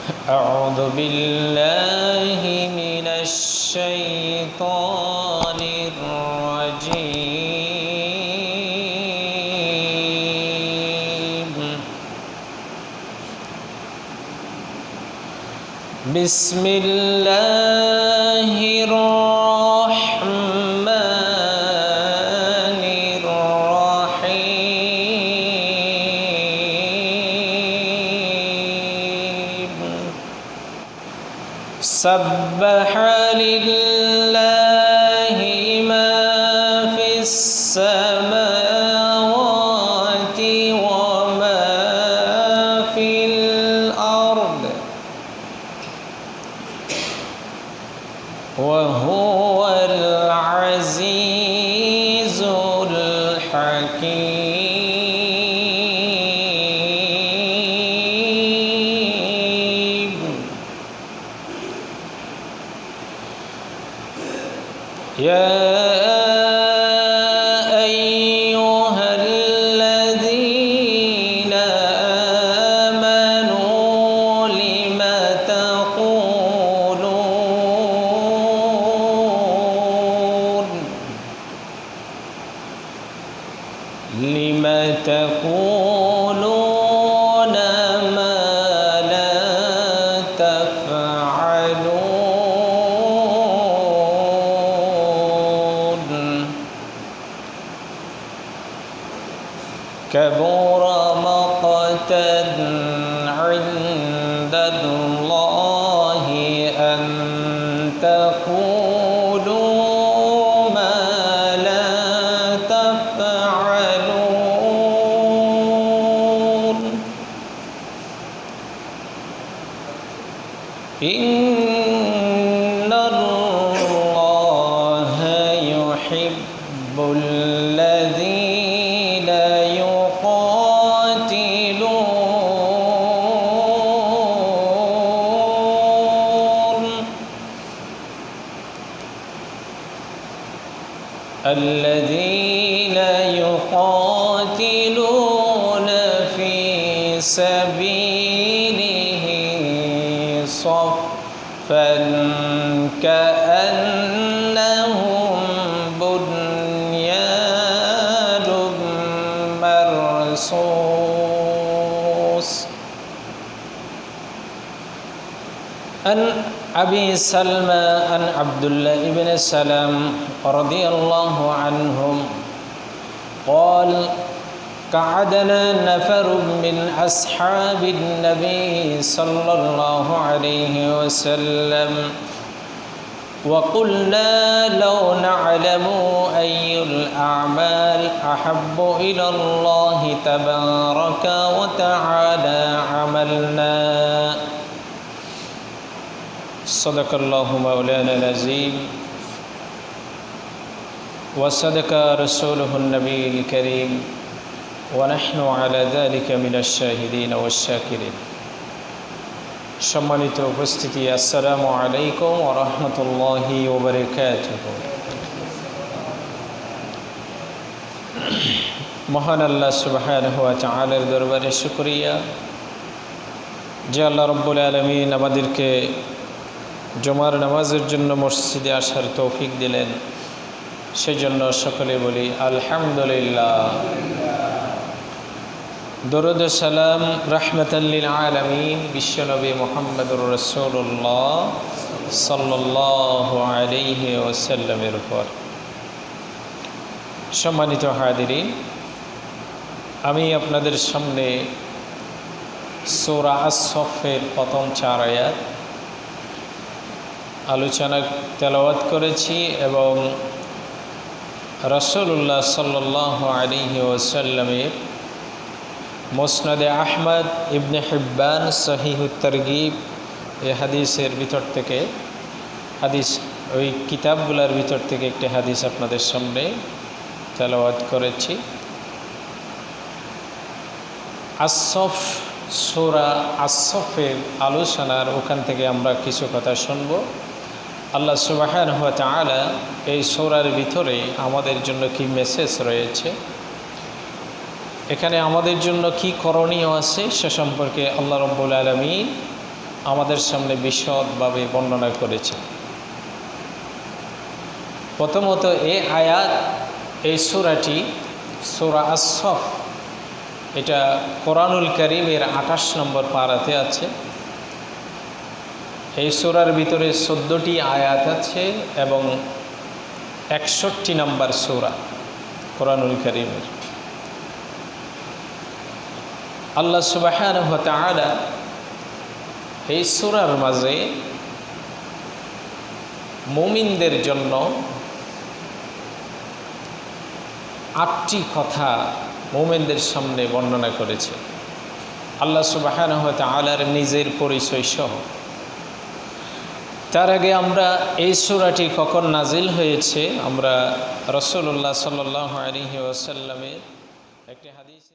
أعوذ بالله من الشيطان الرجيم. بسم الله الرحمن الرحيم. سبح لله ما في السماوات وما في الأرض وهو العزيز الحكيم. يا أيها الذين آمنوا لم تقولون ما لا تفعلون؟ كبر مقتا عند الله أن تقولوا ما لا تفعلون. إن الله يحب الذين يقاتلون في سبيله صفا كأنهم بنيان مرصوص. عن أبي سلمى عن عبد الله بن سلام رضي الله عنهم قال: قعدنا نفر من أصحاب النبي صلى الله عليه وسلم وقلنا لو نعلم أي الأعمال أحب إلى الله تبارك وتعالى عملنا. صدق الله مولانا العظيم وصدق رسوله النبي الكريم ونحن على ذلك من الشاهدين والشاكرين. সম্মানিত উপস্থিতি, আসসালামু আলাইকুম ওয়া রাহমাতুল্লাহি ওয়া বারাকাতুহু। মহান আল্লাহ সুবহানাহু ওয়া তাআলার দরবারে শুকরিয়া যে আল্লাহ রাব্বুল আলামিন আমাদেরকে জুমার নামাজের জন্য মসজিদে আসার তৌফিক দিলেন। সেজন্য সকলে বলি আলহামদুলিল্লাহ। দরুদ ও সালাম রাহমাতাল লিল আলামিন বিশ্বনবী মুহাম্মদুর রাসূলুল্লাহ সাল্লাল্লাহু আলাইহি ওয়াসাল্লামের উপর। সম্মানিত হাজিরিন, আমি আপনাদের সামনে সূরা আস-সফের প্রথম 4 আয়াত আলোচনা তেলাওয়াত করেছি এবং রাসূলুল্লাহ সাল্লাল্লাহু আলাইহি ওয়াসাল্লামের মুসনাদে আহমদ, ইবনে হিব্বান, সহিহুত তারগিব এই হাদিসের ভিতর থেকে ওই কিতাবগুলোর ভিতর থেকে একটি হাদিস আপনাদের সামনে তেলাওয়াত করেছি। আস-সফ, সূরা আস-সফের আলোচনার ওখান থেকে আমরা কিছু কথা শুনব। আল্লাহ সুবহানাহু ওয়া তাআলা এই সূরার ভিতরে আমাদের জন্য কি মেসেজ রয়েছে, এখানে আমাদের জন্য কি করণীয় আছে সে সম্পর্কে আল্লাহ রাব্বুল আলামিন আমাদের সামনে বিশদভাবে বর্ণনা করেছেন। প্রথমত এই আয়াত, এই সূরাটি সূরা আস-সফ, এটা কোরআনুল কারীমের 28 নম্বর পারাতে আছে। এই সূরার ভিতরে 14টি আয়াত আছে এবং 61 নম্বর সূরা কোরআনুল কারীমের। আল্লাহ সুবহানাহু ওয়া তাআলা এই সূরার মাঝে মুমিনদের জন্য 8টি কথা মুমিনদের সামনে বর্ণনা করেছে, আল্লাহ সুবহানাহু ওয়া তাআলার নিজের পরিচয় সহ। তার আগে আমরা এই সূরাটি কখন নাজিল হয়েছে আমরা রাসূলুল্লাহ সাল্লাল্লাহু আলাইহি ওয়াসাল্লামের একটি হাদিসে